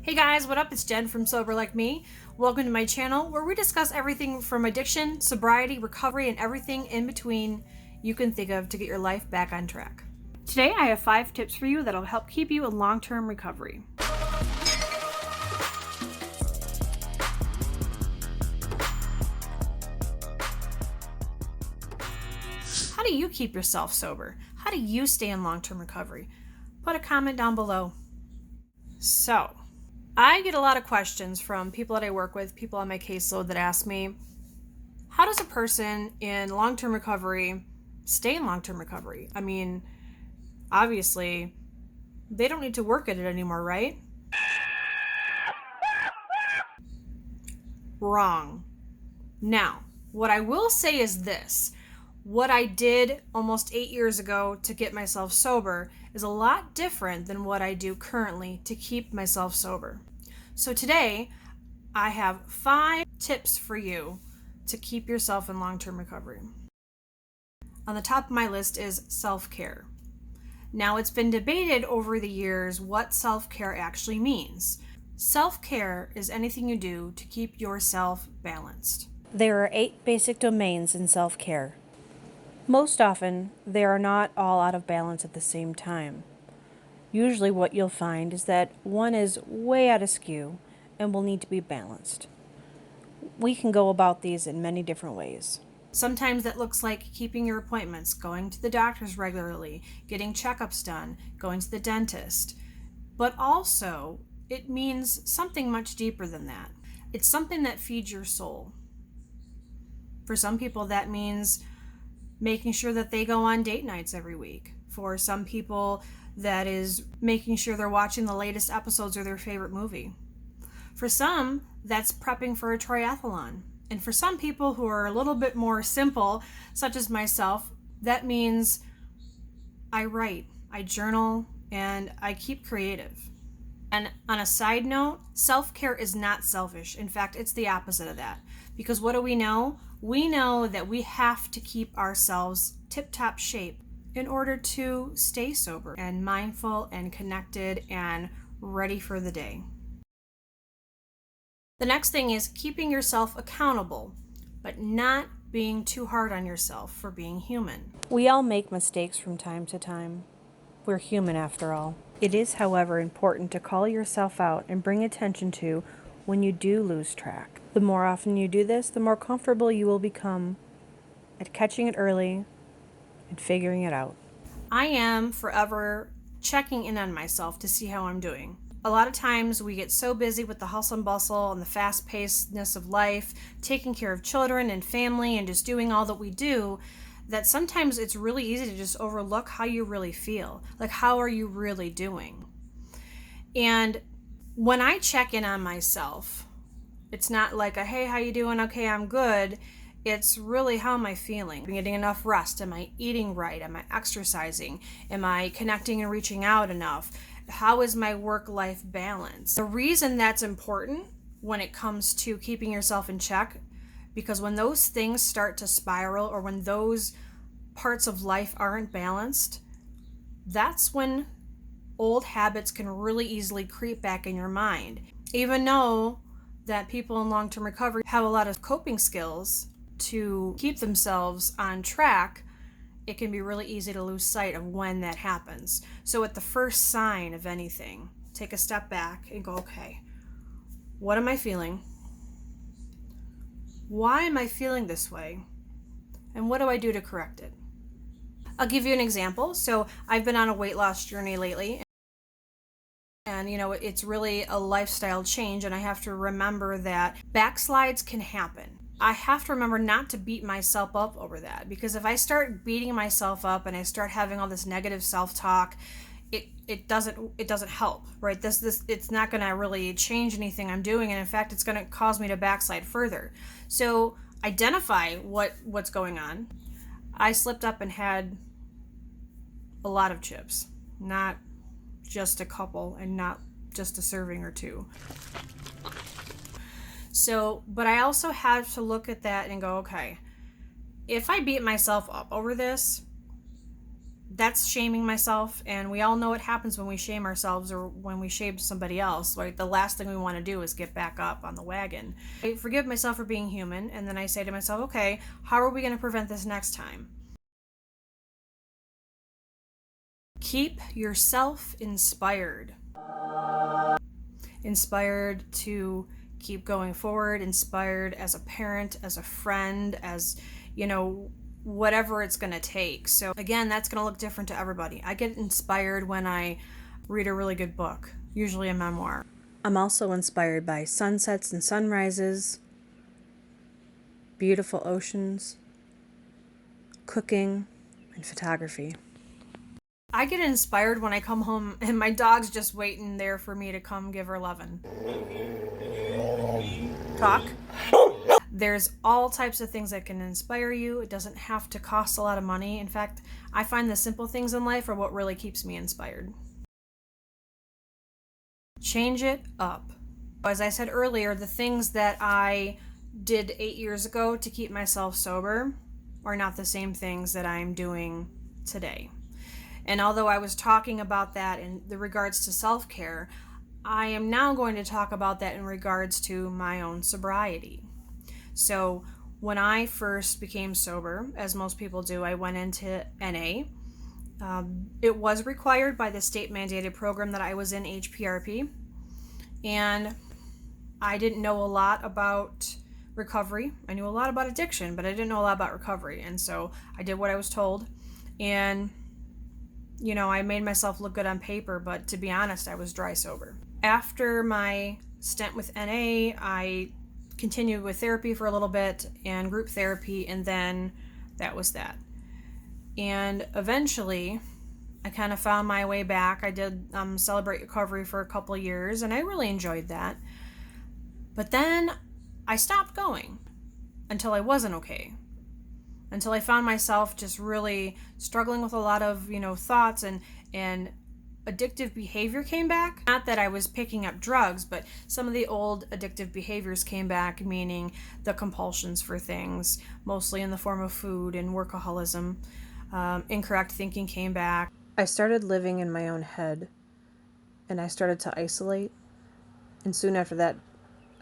Hey guys, what up? It's Jen from Sober Like Me. Welcome to my channel where we discuss everything from addiction, sobriety, recovery, and everything in between you can think of to get your life back on track. Today I have 5 tips for you that'll help keep you in long-term recovery. How do you keep yourself sober? How do you stay in long-term recovery? Put a comment down below. So, I get a lot of questions from people that I work with, people on my caseload that ask me, how does a person in long-term recovery stay in long-term recovery? I mean, obviously, they don't need to work at it anymore, right? Wrong. Now, what I will say is this. What I did almost 8 years ago to get myself sober is a lot different than what I do currently to keep myself sober. So today, I have 5 tips for you to keep yourself in long-term recovery. On the top of my list is self-care. Now, it's been debated over the years what self-care actually means. Self-care is anything you do to keep yourself balanced. There are 8 basic domains in self-care. Most often, they are not all out of balance at the same time. Usually what you'll find is that one is way out of skew and will need to be balanced. We can go about these in many different ways. Sometimes that looks like keeping your appointments, going to the doctors regularly, getting checkups done, going to the dentist. But also, it means something much deeper than that. It's something that feeds your soul. For some people, that means making sure that they go on date nights every week. For some people, that is making sure they're watching the latest episodes of their favorite movie. For some, that's prepping for a triathlon. And for some people who are a little bit more simple, such as myself, that means I write, I journal, and I keep creative. And on a side note, self-care is not selfish. In fact, it's the opposite of that. Because what do we know? We know that we have to keep ourselves tip-top shape in order to stay sober and mindful and connected and ready for the day. The next thing is keeping yourself accountable, but not being too hard on yourself for being human. We all make mistakes from time to time. We're human after all. It is, however, important to call yourself out and bring attention to when you do lose track. The more often you do this, the more comfortable you will become at catching it early and figuring it out. I am forever checking in on myself to see how I'm doing. A lot of times we get so busy with the hustle and bustle and the fast-pacedness of life, taking care of children and family and just doing all that we do, that sometimes it's really easy to just overlook how you really feel. Like, how are you really doing? And when I check in on myself, it's not like a, hey, how you doing? Okay, I'm good. It's really, how am I feeling? Am I getting enough rest? Am I eating right? Am I exercising? Am I connecting and reaching out enough? How is my work-life balance? The reason that's important when it comes to keeping yourself in check, because when those things start to spiral or when those parts of life aren't balanced, that's when old habits can really easily creep back in your mind. Even though that people in long-term recovery have a lot of coping skills to keep themselves on track, it can be really easy to lose sight of when that happens. So at the first sign of anything, take a step back and go, okay, what am I feeling? Why am I feeling this way? And what do I do to correct it? I'll give you an example. So I've been on a weight loss journey lately. And, it's really a lifestyle change, and I have to remember that backslides can happen. I have to remember not to beat myself up over that, because if I start beating myself up and I start having all this negative self-talk, it doesn't help, right? This it's not going to really change anything I'm doing, and in fact, it's going to cause me to backslide further. So identify what's going on. I slipped up and had a lot of chips, not just a couple and not just a serving or 2. So, but I also had to look at that and go, okay, if I beat myself up over this, that's shaming myself, and we all know what happens when we shame ourselves or when we shame somebody else. Like, the last thing we want to do is get back up on the wagon. I forgive myself for being human, and then I say to myself, okay, how are we going to prevent this next time? Keep yourself inspired. Inspired to keep going forward, inspired as a parent, as a friend, as, whatever it's going to take. So again, that's going to look different to everybody. I get inspired when I read a really good book, usually a memoir. I'm also inspired by sunsets and sunrises, beautiful oceans, cooking, and photography. I get inspired when I come home and my dog's just waiting there for me to come give her lovin'. Talk. There's all types of things that can inspire you. It doesn't have to cost a lot of money. In fact, I find the simple things in life are what really keeps me inspired. Change it up. As I said earlier, the things that I did 8 years ago to keep myself sober are not the same things that I'm doing today. And although I was talking about that in the regards to self-care, I am now going to talk about that in regards to my own sobriety. So when I first became sober, as most people do, I went into NA. It was required by the state mandated program that I was in, HPRP. And I didn't know a lot about recovery. I knew a lot about addiction, but I didn't know a lot about recovery. And so I did what I was told. And I made myself look good on paper, but to be honest, I was dry sober. After my stint with NA, I continued with therapy for a little bit and group therapy, and then that was that. And eventually, I kind of found my way back. I did Celebrate Recovery for a couple of years, and I really enjoyed that. But then I stopped going until I wasn't okay. Until I found myself just really struggling with a lot of, thoughts and addictive behavior came back. Not that I was picking up drugs, but some of the old addictive behaviors came back, meaning the compulsions for things, mostly in the form of food and workaholism. Incorrect thinking came back. I started living in my own head, and I started to isolate, and soon after that,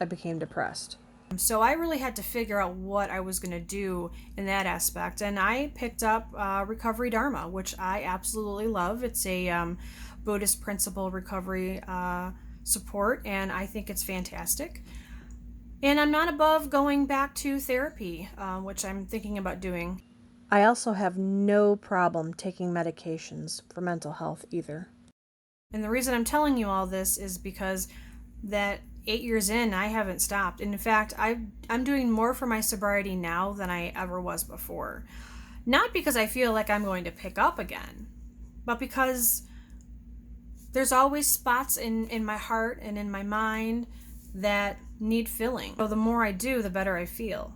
I became depressed. So I really had to figure out what I was going to do in that aspect. And I picked up Recovery Dharma, which I absolutely love. It's a Buddhist principle recovery support, and I think it's fantastic. And I'm not above going back to therapy, which I'm thinking about doing. I also have no problem taking medications for mental health either. And the reason I'm telling you all this is because that 8 years in, I haven't stopped. And in fact, I'm doing more for my sobriety now than I ever was before. Not because I feel like I'm going to pick up again, but because there's always spots in my heart and in my mind that need filling. So the more I do, the better I feel.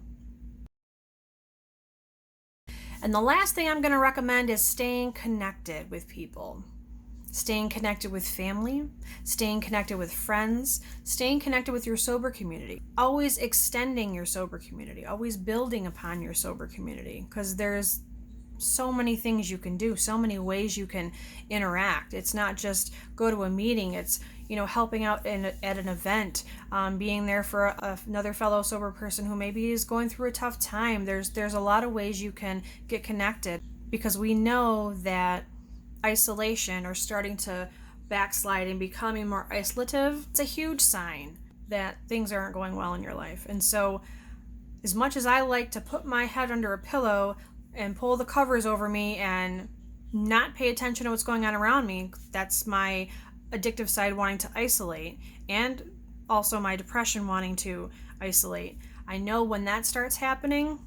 And the last thing I'm going to recommend is staying connected with people. Staying connected with family, staying connected with friends, staying connected with your sober community. Always extending your sober community, always building upon your sober community, because there's so many things you can do, so many ways you can interact. It's not just go to a meeting, it's helping out at an event, being there for another fellow sober person who maybe is going through a tough time. There's a lot of ways you can get connected, because we know that isolation or starting to backslide and becoming more isolative, it's a huge sign that things aren't going well in your life. And so as much as I like to put my head under a pillow and pull the covers over me and not pay attention to what's going on around me, that's my addictive side wanting to isolate, and also my depression wanting to isolate. I know when that starts happening,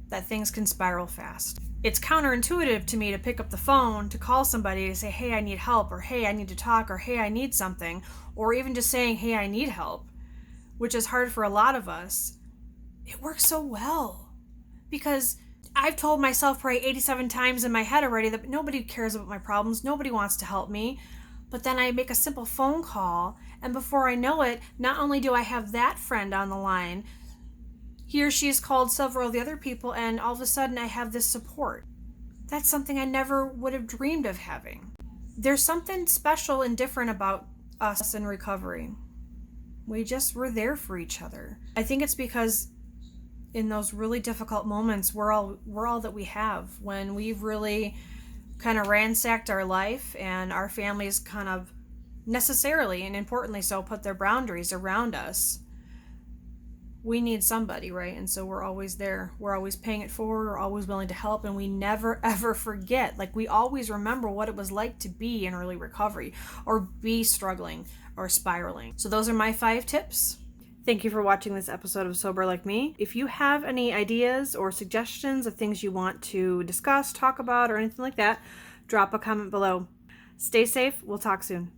that things can spiral fast. It's counterintuitive to me to pick up the phone, to call somebody to say, hey, I need help, or hey, I need to talk, or hey, I need something, or even just saying, hey, I need help, which is hard for a lot of us. It works so well because I've told myself probably 87 times in my head already that nobody cares about my problems, nobody wants to help me. But then I make a simple phone call, and before I know it, not only do I have that friend on the line, he or she has called several of the other people, and all of a sudden I have this support. That's something I never would have dreamed of having. There's something special and different about us in recovery. We're there for each other. I think it's because in those really difficult moments, we're all that we have. When we've really kind of ransacked our life and our families kind of necessarily and importantly so put their boundaries around us, we need somebody, right? And so we're always there. We're always paying it forward. We're always willing to help. And we never, ever forget. Like, we always remember what it was like to be in early recovery or be struggling or spiraling. So those are my 5 tips. Thank you for watching this episode of Sober Like Me. If you have any ideas or suggestions of things you want to discuss, talk about, or anything like that, drop a comment below. Stay safe. We'll talk soon.